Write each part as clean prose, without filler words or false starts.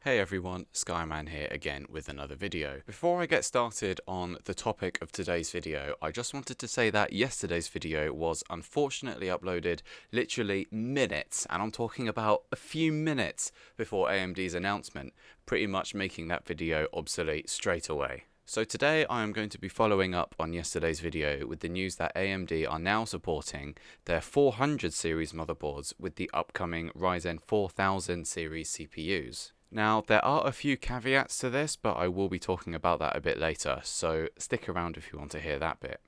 Hey everyone, Skyman here again with another video. Before I get started on the topic of today's video, I just wanted to say that yesterday's video was unfortunately uploaded literally minutes, and I'm talking about a few minutes before AMD's announcement, pretty much making that video obsolete straight away. So today I am going to be following up on yesterday's video with the news that AMD are now supporting their 400 series motherboards with the upcoming Ryzen 4000 series CPUs. Now, there are a few caveats to this, but I will be talking about that a bit later, so stick around if you want to hear that bit.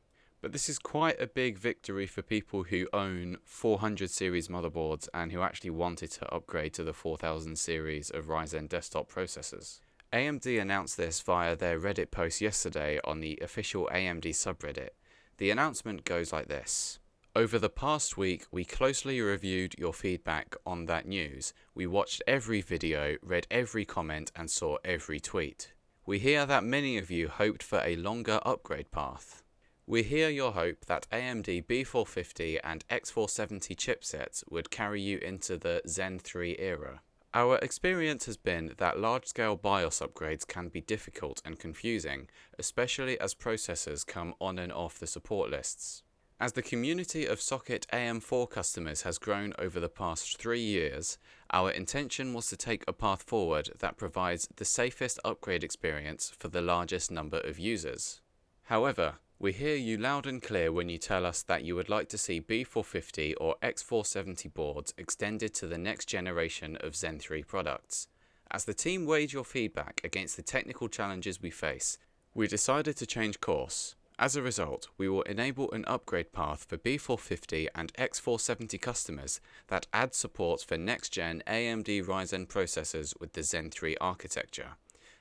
But this is quite a big victory for people who own 400 series motherboards and who actually wanted to upgrade to the 4000 series of Ryzen desktop processors. AMD announced this via their Reddit post yesterday on the official AMD subreddit. The announcement goes like this. Over the past week, we closely reviewed your feedback on that news. We watched every video, read every comment, and saw every tweet. We hear that many of you hoped for a longer upgrade path. We hear your hope that AMD B450 and X470 chipsets would carry you into the Zen 3 era. Our experience has been that large-scale BIOS upgrades can be difficult and confusing, especially as processors come on and off the support lists. As the community of socket AM4 customers has grown over the past 3 years, our intention was to take a path forward that provides the safest upgrade experience for the largest number of users. However, we hear you loud and clear when you tell us that you would like to see B450 or X470 boards extended to the next generation of Zen 3 products. As the team weighed your feedback against the technical challenges we face, we decided to change course. As a result, we will enable an upgrade path for B450 and X470 customers that adds support for next-gen AMD Ryzen processors with the Zen 3 architecture.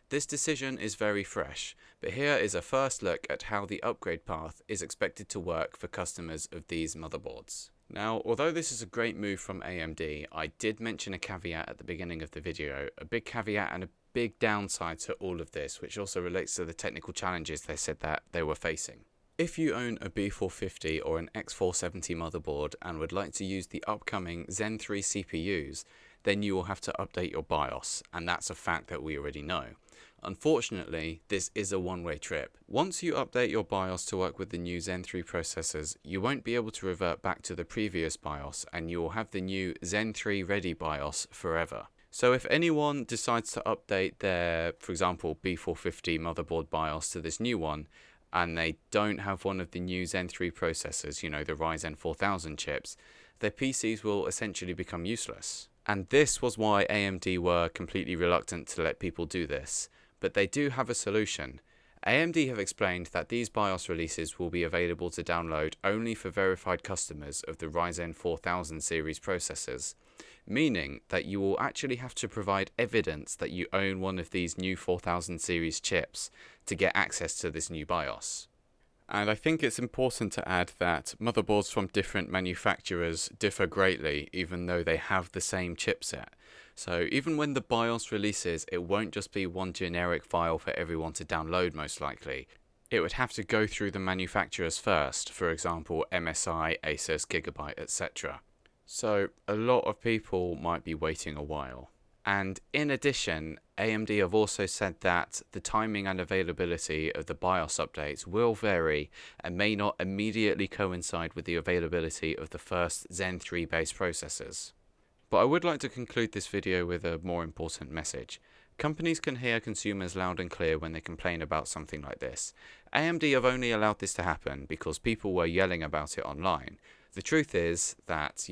This decision is very fresh, but here is a first look at how the upgrade path is expected to work for customers of these motherboards. Now, although this is a great move from AMD, I did mention a caveat at the beginning of the video, a big caveat and a big downside to all of this, which also relates to the technical challenges they said that they were facing. If you own a B450 or an X470 motherboard and would like to use the upcoming Zen 3 CPUs, then you will have to update your BIOS, and that's a fact that we already know. Unfortunately, this is a one-way trip. Once you update your BIOS to work with the new Zen 3 processors, you won't be able to revert back to the previous BIOS, and you will have the new Zen 3 ready BIOS forever. So if anyone decides to update their, for example, B450 motherboard BIOS to this new one, and they don't have one of the new Zen 3 processors, you know, the Ryzen 4000 chips, their PCs will essentially become useless. And this was why AMD were completely reluctant to let people do this. But they do have a solution. AMD have explained that these BIOS releases will be available to download only for verified customers of the Ryzen 4000 series processors, meaning that you will actually have to provide evidence that you own one of these new 4000 series chips to get access to this new BIOS. And I think it's important to add that motherboards from different manufacturers differ greatly, even though they have the same chipset. So even when the BIOS releases, it won't just be one generic file for everyone to download most likely. It would have to go through the manufacturers first, for example MSI, Asus, Gigabyte, etc. So a lot of people might be waiting a while. And in addition, AMD have also said that the timing and availability of the BIOS updates will vary and may not immediately coincide with the availability of the first Zen 3 based processors. But I would like to conclude this video with a more important message. Companies can hear consumers loud and clear when they complain about something like this. AMD have only allowed this to happen because people were yelling about it online. The truth is that,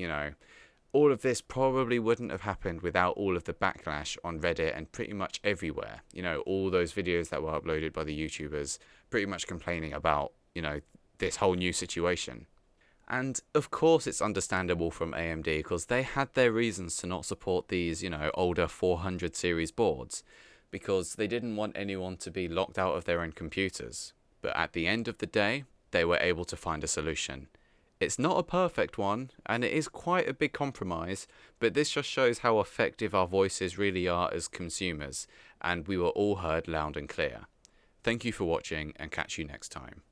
all of this probably wouldn't have happened without all of the backlash on Reddit and pretty much everywhere. All those videos that were uploaded by the YouTubers pretty much complaining about, this whole new situation. And of course it's understandable from AMD because they had their reasons to not support these, older 400 series boards because they didn't want anyone to be locked out of their own computers. But at the end of the day, they were able to find a solution. It's not a perfect one, and it is quite a big compromise, but this just shows how effective our voices really are as consumers, and we were all heard loud and clear. Thank you for watching, and catch you next time.